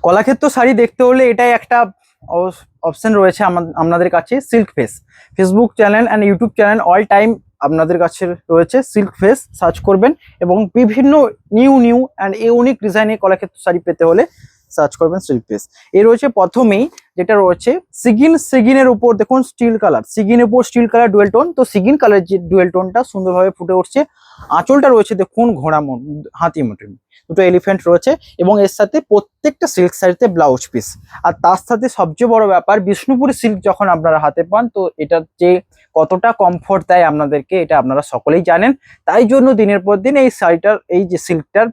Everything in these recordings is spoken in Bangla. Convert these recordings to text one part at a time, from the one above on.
কলাক্ষেত্র শাড়ি দেখতে হলে এটাই একটা অপশন রয়েছে আপনাদের কাছে, silk face. Facebook channel and YouTube channel all time আপনাদের কাছে রয়েছে সিল্ক ফেস, সার্চ করবেন এবং বিভিন্ন নিউ অ্যান্ড ইউনিক ডিজাইনের কলাক্ষেত্র শাড়ি পেতে হলে সার্চ করবেন সিল্ক ফেস। এর রয়েছে প্রথমেই যেটা রয়েছে সিগিনের উপর দেখুন স্টিল কালার, সিগিনের উপর স্টিল কালার ডুয়েল টোন। তো সিগিন কালার যে ডুয়েল টোনটা সুন্দরভাবে ফুটে উঠছে। আঁচলটা রয়েছে দেখুন ঘোড়া হাতি মোটিভ, দুটো এলিফ্যান্ট রয়েছে এবং এর সাথে প্রত্যেকটা সিল্ক শাড়িতে ব্লাউজ পিস। আর তার সাথে সবচেয়ে বড় ব্যাপার, বিষ্ণুপুরি সিল্ক যখন আপনারা হাতে পান তো এটার যে কতটা কমফোর্ট দেয় আপনাদেরকে এটা আপনারা সকলেই জানেন। তাই জন্য দিনের পর দিন এই শাড়িটার এই যে সিল্কটার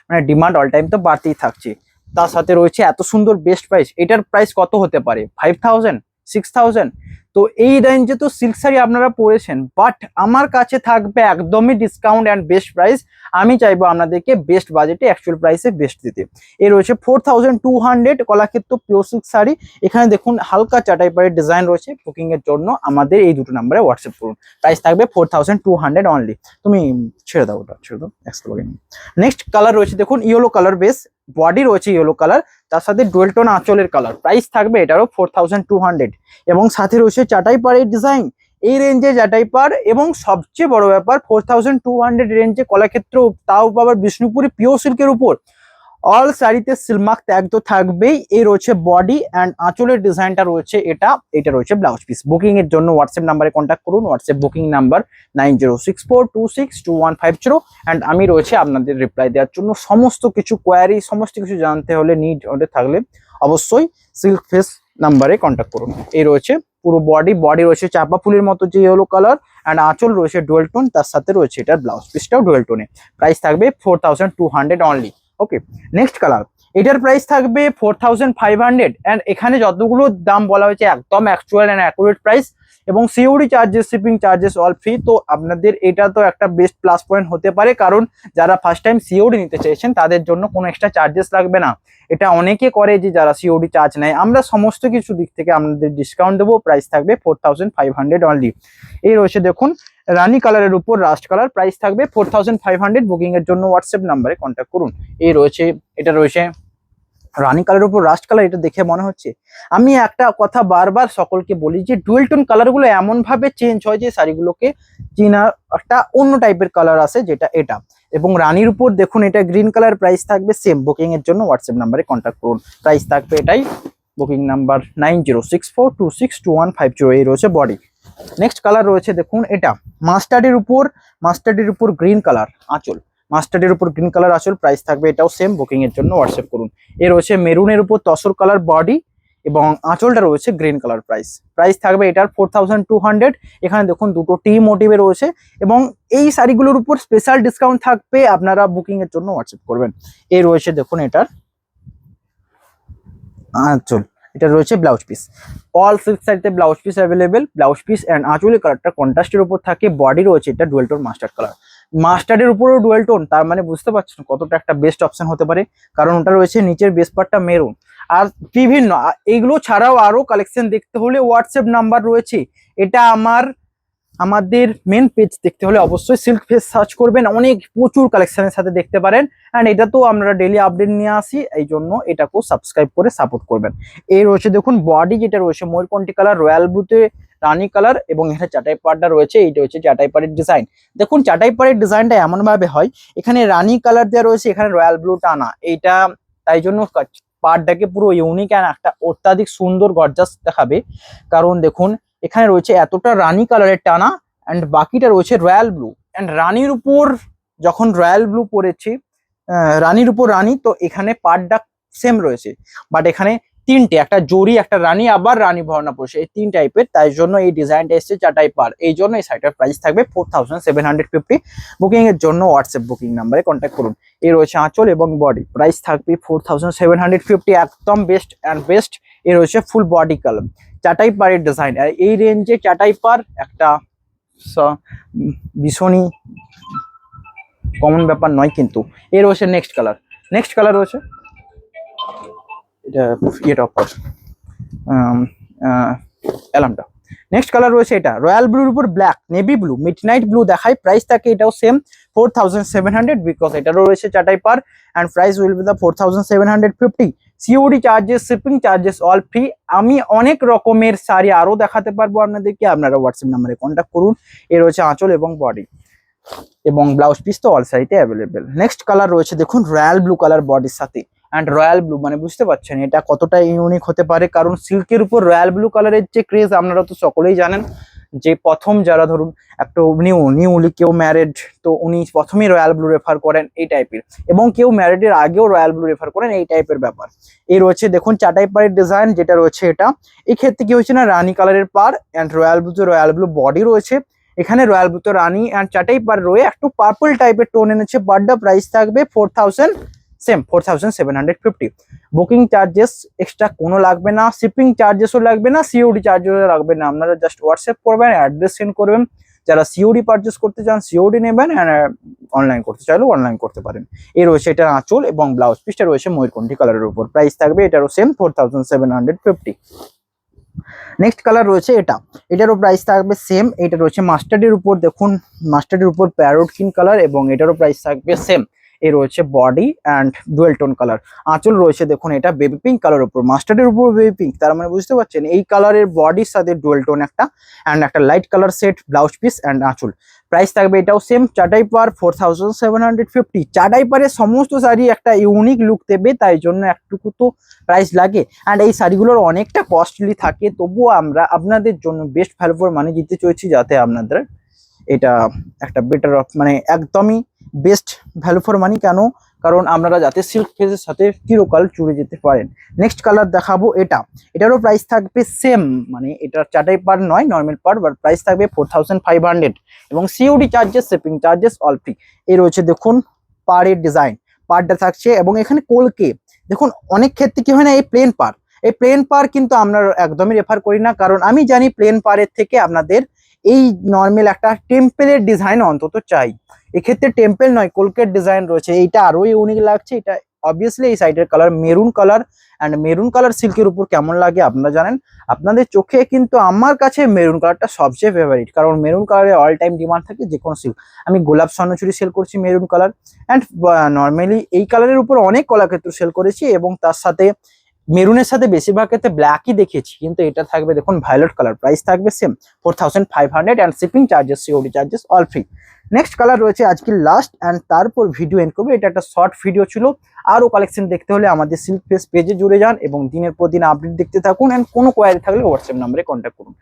মানে ডিমান্ড অল টাইম তো বাড়তেই থাকছে। তার সাথে রয়েছে এত সুন্দর বেস্ট প্রাইস। এটার প্রাইস কত হতে পারে? 5000, 6000। তো এই রেঞ্জে তো সিল্ক শাড়ি আপনারা পরেছেন, বাট আমার কাছে থাকবে একদমই ডিসকাউন্ট অ্যান্ড বেস্ট প্রাইস। আমি চাইবো আপনাদেরকে বেস্ট বাজেটে অ্যাকচুয়াল প্রাইসে বেস্ট দিতে। এর রয়েছে 4200 কলাক্ষেত্র পিওর সিল্ক শাড়ি। এখানে দেখুন হালকা চাটাই পাড়ের ডিজাইন রয়েছে। বুকিং এর জন্য আমাদের এই দুটো নাম্বারে হোয়াটসঅ্যাপ করুন। প্রাইস থাকবে 4200 অনলি। তুমি ছেড়ে দাও, ওটা ছেড়ে দাও, এক্সট্রা বাকি। নেক্সট কালার রয়েছে দেখুন ইয়েলো কালার বেস, বডি রয়েছে ইয়েলো কালার, তার সাথে ডুয়েল টোন আঁচলের কালার। প্রাইস থাকবে এটারও 4200 এবং সাথে রয়েছে চাটাই পাড়ের ডিজাইন। এই রেঞ্জে চাটাই পাড় এবং সবচেয়ে বড় ব্যাপার 4200 রেঞ্জে কলাক্ষেত্র, তাও আবার বিষ্ণুপুরি পিওর সিল্কের উপর। অল শাড়িতে সিলমার্ক ট্যাগ তো থাকবেই। এই রয়েছে বডি অ্যান্ড আঁচলের ডিজাইনটা রয়েছে এটা রয়েছে ব্লাউজ পিস। বুকিং এর জন্য হোয়াটসঅ্যাপ নাম্বারে কন্ট্যাক্ট করুন। হোয়াটসঅ্যাপ বুকিং নাম্বার 9064262150 অ্যান্ড আমি রয়েছে আপনাদের রিপ্লাই দেওয়ার জন্য। সমস্ত কিছু কোয়ারি, সমস্ত কিছু জানতে হলে নিড থাকলে অবশ্যই সিল্ক ফেস নাম্বারে কন্ট্যাক্ট করুন। এই রয়েছে পুরো বডি রয়েছে চাপা ফুলের মতো যে ইয়েলো কালার অ্যান্ড আঁচল রয়েছে ডুয়েল টোন, তার সাথে রয়েছে এটার ব্লাউজ পিসটাও ডুয়েল টোনে। প্রাইস থাকবে 4200 অনলি। ওকে, নেক্সট কালার, এটার প্রাইস থাকবে 4500 অ্যান্ড এখানে যতগুলো দাম বলা হয়েছে একদম অ্যাকচুয়াল অ্যান্ড অ্যাকুরেট প্রাইস এবং COD charges, shipping charges all free. তো আপনাদের এটা তো একটা বেস্ট প্লাস পয়েন্ট হতে পারে, কারণ যারা ফার্স্ট টাইম সিওডি নিতে চাইছেন তাদের জন্য কোনো এক্সট্রা চার্জেস লাগবে না। এটা অনেকে করে যে যারা সিওডি চার্জ নেয়, আমরা সমস্ত কিছু দিক থেকে আপনাদের ডিসকাউন্ট দেবো। প্রাইস থাকবে 4500 অনলি। এই রয়েছে দেখুন রানী কালারের উপর রাস্ট কালার, প্রাইস থাকবে 4500। বুকিং এর জন্য হোয়াটসঅ্যাপ নাম্বারে কন্ট্যাক্ট করুন। এই রয়েছে এটা রয়েছে রানী কালারের উপর রাস্ট কালার। এটা দেখে মনে হচ্ছে, আমি একটা কথা বারবার সকলকে বলি যে ডুয়েল টোন কালারগুলো এমন ভাবে চেঞ্জ হয় যে শাড়িগুলোকে চেনার একটা অন্য টাইপের কালার আসে, যেটা এটা। এবং রানীর উপর দেখুন এটা গ্রিন কালার, প্রাইস থাকবে সেম। বুকিং এর জন্য হোয়াটসঅ্যাপ নাম্বারে কন্ট্যাক্ট করুন। প্রাইস থাকবে এটাই। Booking number 9064262150। এই রয়েছে বডি। নেক্সট কালার রয়েছে দেখুন এটা মাস্টার্ডের উপর গ্রিন কালার আঁচল, মাস্টার্ডের উপর গ্রিন কালার আঁচল। প্রাইস থাকবে এটাও সেম। বুকিং এর জন্য হোয়াটসঅ্যাপ করুন। এ রয়েছে মেরুনের উপর তসর কালার বডি এবং আঁচলটা রয়েছে গ্রিন কালার। প্রাইস থাকবে এটার 4200। এখানে দেখুন দুটো টি মোটিভে রয়েছে এবং এই শাড়িগুলোর উপর স্পেশাল ডিসকাউন্ট থাকবে, আপনারা বুকিং এর জন্য হোয়াটসঅ্যাপ করবেন। এই রয়েছে দেখুন এটার আঁচল, এটা রয়েছে ব্লাউজ পিস। অল সিল্ক শাড়িতে blouse piece available. Blouse piece and আঁচলের কালারটা কন্ট্রাস্টের উপর থাকে। বডি রয়েছে এটা ডুয়েল টোন মাস্টার্ড কালার, মাস্টার্ডের উপরেও ডুয়েল টোন। তার মানে বুঝতে পারছেন কতটা একটা বেস্ট অপশন হতে পারে, কারণ ওটা রয়েছে নিচের বেস পার্টটা মেরুন। আর বিভিন্ন এইগুলো ছাড়াও আরো কালেকশন দেখতে হলে হোয়াটসঅ্যাপ নাম্বার রয়েছে। এটা আমাদের মেন পেজ দেখতে হলে অবশ্যই সিল্ক ফেস সার্চ করবেন, অনেক প্রচুর কালেকশনের সাথে দেখতে পারেন। অ্যান্ড এটা তো আমরা ডেলি আপডেট নিয়ে আসি, এই জন্য এটাকেও সাবস্ক্রাইব করে সাপোর্ট করবেন। এই রয়েছে দেখুন বডি, যেটা রয়েছে ময়ূরকণ্ঠী কালার, রয়্যাল ব্লুতে রানী কালার এবং এখানে চাটাই পাড়টা রয়েছে। এইটা হচ্ছে চাটাই পাড়ের ডিজাইন। দেখুন চাটাই পাড়ের ডিজাইনটা এমন ভাবে হয়, এখানে রানী কালার দেওয়া রয়েছে, এখানে রয়্যাল ব্লু টানা। এইটা তাই জন্য পাড়টাকে পুরো ইউনিক অ্যান্ড একটা অত্যাধিক সুন্দর গর্জাস দেখাবে। কারণ দেখুন এখানে রয়েছে এতটা রানী কালারের টানা অ্যান্ড বাকিটা রয়েছে রয়্যাল ব্লু। অ্যান্ড রানীর উপর যখন রয়্যাল ব্লু পরেছি, রানীর উপর রানী, তো এখানে পাড়টা সেম রয়েছে, বাট এখানে তিনটে, একটা জরি, একটা রানী, আবার রানী ভরনা পড়ছে, এই তিন টাইপের। তাই জন্য এই ডিজাইনটা এসছে চাটাই পাড়। এই জন্য এই শাড়িটার প্রাইস থাকবে 4750। বুকিং এর জন্য হোয়াটসঅ্যাপ বুকিং নাম্বারে কন্ট্যাক্ট করুন। এই রয়েছে আঁচল এবং বডি, প্রাইস থাকবে 4750, একদম বেস্ট অ্যান্ড বেস্ট। এ রয়েছে ফুল বডি কালার চাটাই পাড়ের ডিজাইন। আর এই রেঞ্জে চাটাই পাড় একটা ভীষণই কমন ব্যাপার নয় কিন্তু। এর রয়েছে নেক্সট কালার রয়েছে এটা অফার অ্যালামটা। নেক্সট কালার রয়েছে এটা রয়্যাল ব্লুর উপর black, navy blue, midnight blue দেখায়। প্রাইস থাকে এটাও সেম 4700 বিকজ এটারও রয়েছে চাটাই পার and price will be the 4750। COD charges, shipping charges all free. আমি অনেক রকমের শাড়ি আরো দেখাতে পারবো আপনাদেরকে, আপনারা হোয়াটসঅ্যাপ নাম্বারে কন্ট্যাক্ট করুন। এর রয়েছে আঁচল এবং বডি এবং ব্লাউজ পিস তো অল শাড়িতে অ্যাভেলেবেল। নেক্সট কালার রয়েছে দেখুন রয়্যাল ব্লু কালার বডির সাথে, অ্যান্ড রয়্যাল ব্লু মানে বুঝতে পারছেন এটা কতটা ইউনিক হতে পারে, কারণ সিল্কের উপর রয়্যাল ব্লু কালারের যে ক্রেজ আপনারা তো সকলেই জানেন, যে প্রথম যারা ধরুন একটা নিউলি কেউ ম্যারেড, তো উনি প্রথমেই রয়্যাল ব্লু রেফার করেন এই টাইপের, এবং কেউ ম্যারেডের আগেও রয়্যাল ব্লু রেফার করেন এই টাইপের ব্যাপার। এই রয়েছে দেখুন চাটাই পাড়ের ডিজাইন যেটা রয়েছে এটা, এই ক্ষেত্রে কি হয়েছে না রানী কালারের পার অ্যান্ড রয়্যাল ব্লু বডি রয়েছে, এখানে রয়্যাল ব্লু তো রানী অ্যান্ড চাটাই পাড় রয়ে একটু পার্পল টাইপের টোন এনেছে। বার্থডে প্রাইস থাকবে 4750। বুকিং চার্জেস এক্সট্রা কোনো লাগবে না, শিপিং চার্জেসও লাগবে না, সিওডি চার্জেসও লাগবে না। আপনারা জাস্ট হোয়াটসঅ্যাপ করবেন, অ্যাড্রেস সেন্ড করবেন। যারা সিওডি পারচেস করতে চান সিওডি নেবেন, অনলাইন করতে চাইলেও অনলাইন করতে পারেন। এই রয়েছে এটা আঁচল এবং ব্লাউজ পিসটা রয়েছে ময়ূরকণ্ঠী কালারের উপর, প্রাইস থাকবে এটারও সেম 4750। নেক্সট কালার রয়েছে এটারও প্রাইস থাকবে সেম, এটা রয়েছে মাস্টার্ডের উপর, দেখুন মাস্টার্ডের উপর প্যারোট কিন কালার, এবং এটারও প্রাইস থাকবে সেম। এ রয়েছে body and dual tone colour. আঁচল রয়েছে দেখুন এটা বেবি পিঙ্ক কালার উপর, মাস্টার্ডের উপর বেবি পিঙ্ক, তার মানে বুঝতে পারছেন এই কালারের বডির সাথে ডুয়েল টোন একটা অ্যান্ড একটা light colour set, blouse piece and আঁচল। প্রাইস থাকবে এটাও সেম, চাটাই পার 4750। চাটাই পারের সমস্ত শাড়ি একটা ইউনিক লুক দেবে, তাই জন্য একটুকু তো প্রাইস লাগে, অ্যান্ড এই শাড়িগুলোর অনেকটা কস্টলি থাকে, তবুও আমরা আপনাদের জন্য বেস্ট ভ্যালু ফর মানি দিতে চলেছি, যাতে আপনাদের এটা একটা বেটার মানে একদমই বেস্ট ভ্যালু ফর মানি। কেন? কারণ আপনারা যাতে সিল্ক ফেসের সাথে চিরকাল চুড়ে যেতে পারেন। নেক্সট কালার দেখাবো এটারও প্রাইস থাকবে সেম, মানে এটা চাটাই পার নয় নর্মাল পার, বাট প্রাইস থাকবে 4500 এবং COD charges, shipping charges all free. এই রয়েছে দেখুন পাড়ের ডিজাইন, পাড়টা থাকছে, এবং এখানে কলকে দেখুন অনেক ক্ষেত্রে কি হয় না এই প্লেন পার কিন্তু আমরা একদমই রেফার করি না, কারণ আমি জানি প্লেন পাড়ের থেকে আপনাদের এই নর্মাল একটা টেম্পেলের ডিজাইন অন্তত চাই। এক্ষেত্রে টেম্পেল নয় কলকেট ডিজাইন রয়েছে, এইটা আরো ইউনিক লাগছে। এটা অবভিয়াসলি এই সাইডের colour maroon colour, and maroon colour সিল্কের উপর কেমন লাগে আপনারা জানেন, আপনাদের চোখে, কিন্তু আমার কাছে মেরুন কালারটা সবচেয়ে ফেভারিট, কারণ মেরুন কালারে অল টাইম ডিমান্ড থাকে যে কোনো সিল্ক। আমি গোলাপ স্বর্ণচুরি সেল করছি মেরুন কালার, অ্যান্ড নর্মালি এই কালারের উপর অনেক কলাক্ষেত্র সেল করেছি, এবং তার সাথে মেরুনের সাথে বেশিরভাগ ক্ষেত্রে ব্ল্যাকই দেখিয়েছি, কিন্তু এটা থাকবে দেখুন ভায়োলেট কালার, প্রাইস থাকবে same 4500 and shipping charges COD charges all free. Next colour রয়েছে আজকে লাস্ট, অ্যান্ড তারপর ভিডিও এন্ড করবো। এটা একটা শর্ট ভিডিও ছিল, আরও কালেকশন দেখতে হলে আমাদের সিল্ক ফেস পেজে জুড়ে যান এবং দিনের পর দিন আপডেট দেখতে থাকুন, অ্যান্ড কোনো কোয়ারি থাকলে হোয়াটসঅ্যাপ নাম্বারে কন্ট্যাক্ট করুন।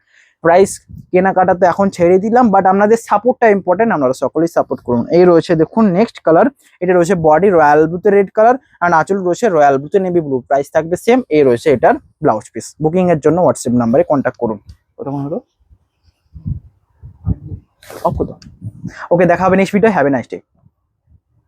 প্রাইস কেনাকাটা তো এখন ছেড়ে দিলাম, বাট আপনাদের সাপোর্টটা ইম্পর্টেন্ট, আপনারা সকলেই সাপোর্ট করুন। এই রয়েছে দেখুন নেক্সট কালার, এটা রয়েছে বডি রয়্যাল ব্লুতে রেড কালার, অ্যান্ড আঁচল রয়েছে রয়্যাল ব্লুতে নেভি ব্লু, প্রাইস থাকবে সেম। এই রয়েছে এটার ব্লাউজ পিস। বুকিং এর জন্য হোয়াটসঅ্যাপ নাম্বারে কন্ট্যাক্ট করুন। কতক্ষণ হলো? ওকে, দেখা হবে next video. Have a nice day.